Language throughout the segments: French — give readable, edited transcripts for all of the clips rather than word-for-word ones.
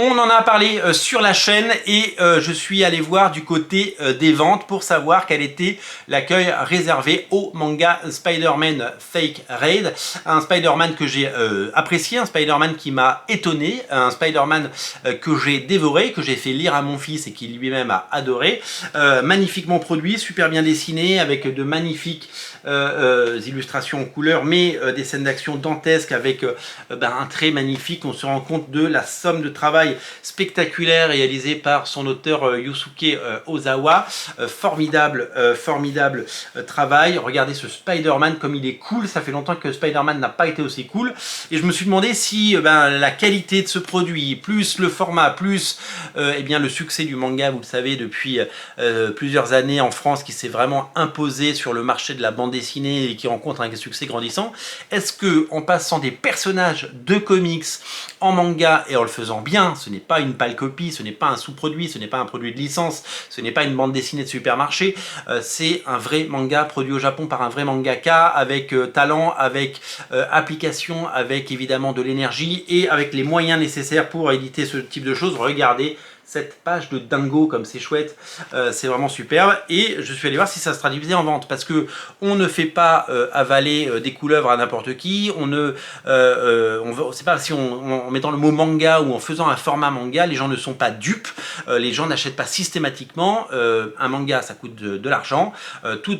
On en a parlé sur la chaîne et je suis allé voir du côté des ventes pour savoir quel était l'accueil réservé au manga Spider-Man Fake Raid. Un Spider-Man que j'ai apprécié, un Spider-Man qui m'a étonné, un Spider-Man que j'ai dévoré, que j'ai fait lire à mon fils et qui lui-même a adoré. Magnifiquement produit, super bien dessiné, avec de magnifiques illustrations en couleur, mais des scènes d'action dantesques avec un trait magnifique. On se rend compte de la somme de travail spectaculaire réalisé par son auteur Yusuke Ozawa. Formidable travail. Regardez ce Spider-Man comme il est cool. Ça fait longtemps que Spider-Man n'a pas été aussi cool. Et je me suis demandé si la qualité de ce produit, plus le format, plus le succès du manga, vous le savez, depuis plusieurs années en France, qui s'est vraiment imposé sur le marché de la bande dessinée et qui rencontre un succès grandissant, est-ce que en passant des personnages de comics en manga et en le faisant bien, ce n'est pas une pâle copie, ce n'est pas un sous-produit, ce n'est pas un produit de licence, ce n'est pas une bande dessinée de supermarché, c'est un vrai manga produit au Japon par un vrai mangaka avec talent, avec application, avec évidemment de l'énergie et avec les moyens nécessaires pour éditer ce type de choses. Regardez cette page de dingo comme c'est chouette, c'est vraiment superbe. Et je suis allé voir si ça se traduisait en vente, parce que on ne fait pas avaler des couleuvres à n'importe qui. On ne, c'est pas si en mettant le mot manga ou en faisant un format manga, les gens ne sont pas dupes. Les gens n'achètent pas systématiquement. Un manga, ça coûte de l'argent. Tout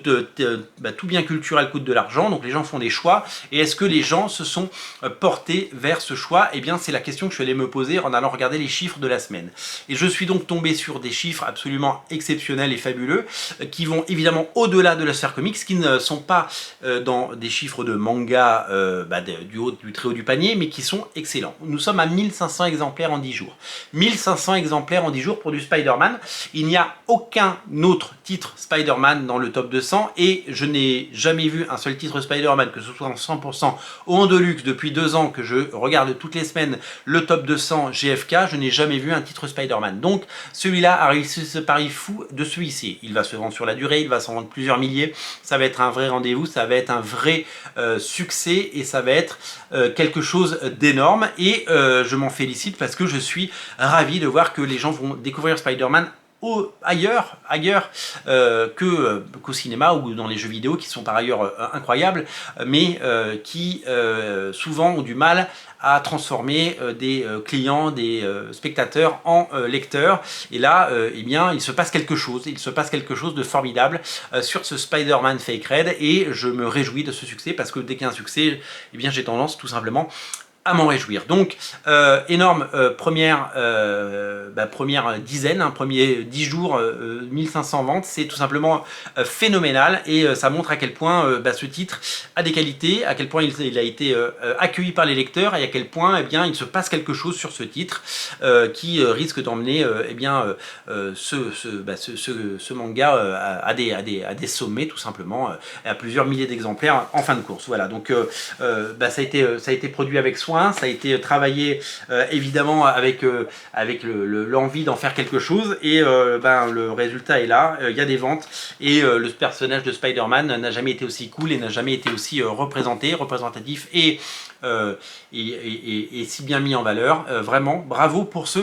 bien culturel coûte de l'argent. Donc les gens font des choix. Et est-ce que les gens se sont portés vers ce choix? Eh bien, c'est la question que je suis allé me poser en allant regarder les chiffres de la semaine. Et je suis donc tombé sur des chiffres absolument exceptionnels et fabuleux qui vont évidemment au-delà de la sphère comics, qui ne sont pas dans des chiffres de manga du très haut du panier, mais qui sont excellents. Nous sommes à 1500 exemplaires en 10 jours. 1500 exemplaires en 10 jours pour du Spider-Man. Il n'y a aucun autre titre Spider-Man dans le top 200 et je n'ai jamais vu un seul titre Spider-Man, que ce soit en 100% ou en Deluxe, depuis 2 ans que je regarde toutes les semaines le top 200 GFK, je n'ai jamais vu un titre Spider-Man. Donc celui-là a réussi ce pari fou de celui-ci. Il va se vendre sur la durée, il va s'en vendre plusieurs milliers, ça va être un vrai rendez-vous, ça va être un vrai succès et ça va être quelque chose d'énorme et je m'en félicite parce que je suis ravi de voir que les gens vont découvrir Spider-Man ailleurs qu'au cinéma ou dans les jeux vidéo, qui sont par ailleurs incroyables, mais qui souvent ont du mal à transformer des clients, des spectateurs en lecteurs. Et là, il se passe quelque chose. Il se passe quelque chose de formidable sur ce Spider-Man Fake Raid et je me réjouis de ce succès parce que dès qu'il y a un succès, j'ai tendance tout simplement à m'en réjouir. Donc énorme première dizaine, premier 10 jours, 1500 ventes, c'est tout simplement phénoménal et ça montre à quel point ce titre a des qualités, à quel point il a été accueilli par les lecteurs et à quel point il se passe quelque chose sur ce titre qui risque d'emmener ce manga à des sommets tout simplement, à plusieurs milliers d'exemplaires en fin de course. Voilà, donc ça a été produit avec soin. Ça a été travaillé évidemment avec l'envie d'en faire quelque chose et le résultat est là, il y a des ventes et le personnage de Spider-Man n'a jamais été aussi cool et n'a jamais été aussi représentatif et si bien mis en valeur. Vraiment, bravo pour ce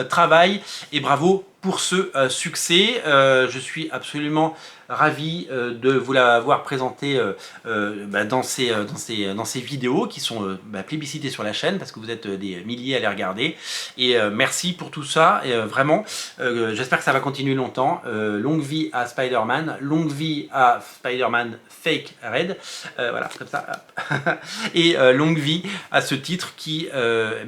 travail et bravo pour ce succès. Je suis absolument ravi de vous l'avoir présenté dans ces vidéos qui sont plébiscitées sur la chaîne parce que vous êtes des milliers à les regarder et merci pour tout ça et vraiment j'espère que ça va continuer longtemps. Longue vie à Spider-Man, longue vie à Spider-Man Fake Raid, voilà comme ça et longue vie à ce titre qui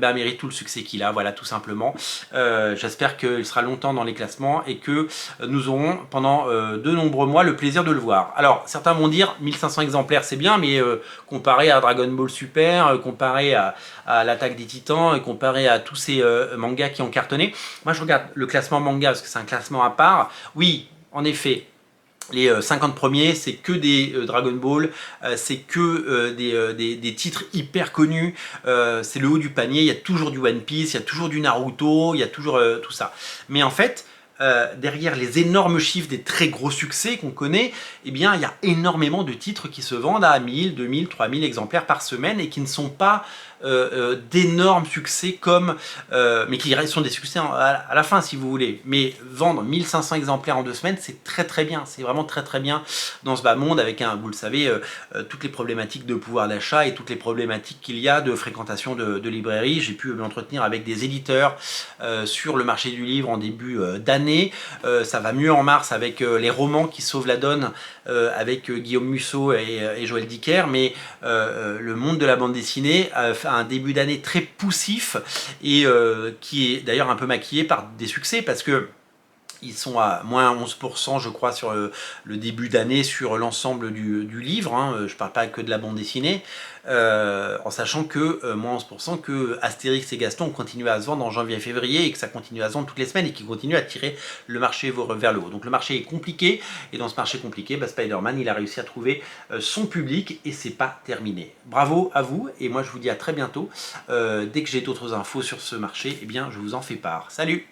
mérite tout le succès qu'il a, voilà tout simplement. J'espère qu'il sera longtemps dans les classements et que nous aurons pendant de nombreux mois le plaisir de le voir. Alors certains vont dire 1500 exemplaires c'est bien, mais comparé à Dragon Ball Super, comparé à l'attaque des Titans, comparé à tous ces mangas qui ont cartonné, moi je regarde le classement manga parce que c'est un classement à part. Oui, en effet, les 50 premiers, c'est que des Dragon Ball, c'est que des titres hyper connus, c'est le haut du panier, il y a toujours du One Piece, il y a toujours du Naruto, il y a toujours tout ça. Mais en fait, derrière les énormes chiffres des très gros succès qu'on connaît, il y a énormément de titres qui se vendent à 1000, 2000, 3000 exemplaires par semaine et qui ne sont pas d'énormes succès comme, mais qui sont des succès à la fin si vous voulez. Mais vendre 1500 exemplaires en 2 semaines, c'est très bien, c'est vraiment très bien dans ce bas monde avec, vous le savez, toutes les problématiques de pouvoir d'achat et toutes les problématiques qu'il y a de fréquentation de librairies. J'ai pu m'entretenir avec des éditeurs sur le marché du livre en début d'année. Ça va mieux en mars avec les romans qui sauvent la donne avec Guillaume Musso et Joël Dicker, mais le monde de la bande dessinée a fait un début d'année très poussif et qui est d'ailleurs un peu maquillé par des succès parce que ils sont à moins 11% je crois sur le début d'année sur l'ensemble du livre, hein. Je ne parle pas que de la bande dessinée, en sachant que moins 11% que Astérix et Gaston ont continué à se vendre en janvier et février et que ça continue à se vendre toutes les semaines et qui continue à tirer le marché vers le haut. Donc le marché est compliqué et dans ce marché compliqué, Spider-Man il a réussi à trouver son public et c'est pas terminé. Bravo à vous et moi je vous dis à très bientôt. Dès que j'ai d'autres infos sur ce marché, eh bien je vous en fais part. Salut!